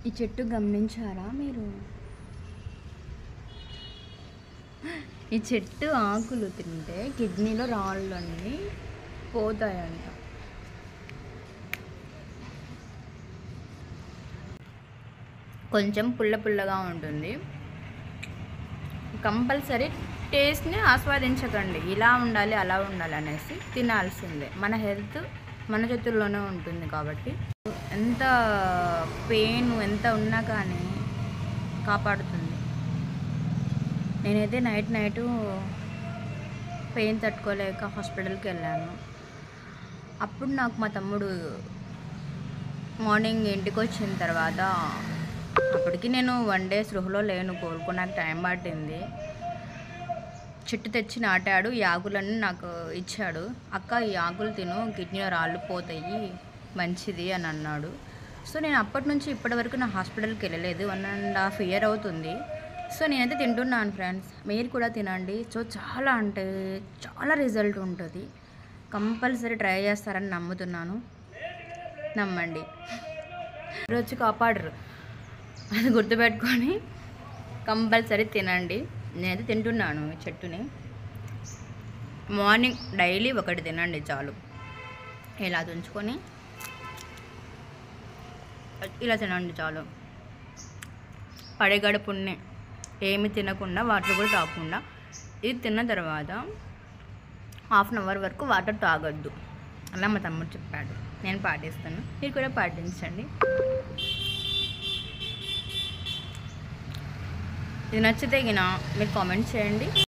ఈ చెట్టు గమనించారా మీరు? ఈ చెట్టు ఆకులు తింటే కిడ్నీలో రాళ్ళు అన్నీ పోతాయంట. కొంచెం పుల్ల పుల్లగా ఉంటుంది. కంపల్సరీ టేస్ట్ని ఆస్వాదించకండి, ఇలా ఉండాలి అలా ఉండాలి అనేసి తినాల్సిందే. మన హెల్త్ మన చేతుల్లోనే ఉంటుంది కాబట్టి ఎంత పెయిన్ ఎంత ఉన్నా కానీ కాపాడుతుంది. నేనైతే నైట్ పెయిన్ తట్టుకోలేక హాస్పిటల్కి వెళ్ళాను. అప్పుడు నాకు మా తమ్ముడు మార్నింగ్ ఇంటికి వచ్చిన తర్వాత, అప్పటికి నేను 1 డే స్పృహలో లేను, కోలుకోడానికి టైం పట్టింది. చెట్టు తెచ్చి నాటాడు, ఈ ఆకులన్నీ నాకు ఇచ్చాడు. అక్క ఈ ఆకులు తిను, కిడ్నీలో రాళ్ళు పోతాయి, మంచిది అని అన్నాడు. సో నేను అప్పటి నుంచి ఇప్పటి వరకు నా హాస్పిటల్కి వెళ్ళలేదు. 1.5 year అవుతుంది. సో నేనైతే తింటున్నాను ఫ్రెండ్స్, మీరు కూడా తినండి. సో చాలా అంటే చాలా రిజల్ట్ ఉంటుంది. కంపల్సరీ ట్రై చేస్తారని నమ్ముతున్నాను, నమ్మండి. రోజు కాపాడరు, అది గుర్తుపెట్టుకొని కంపల్సరీ తినండి. నేనైతే తింటున్నాను ఈ చెట్టుని. మార్నింగ్ డైలీ ఒకటి తినండి చాలు. ఇలా తుంచుకొని ఇలా తినండి చాలు. పడిగడుపునే ఏమి తినకుండా వాటర్ కూడా తాగకుండా, ఇది తిన్న తర్వాత 1/2 hour వరకు వాటర్ తాగొద్దు. అలా మా తమ్ముడు చెప్పాడు, నేను పాటిస్తాను, మీరు కూడా పాటించండి. ఇది నచ్చితే గిన మీరు కామెంట్ చేయండి.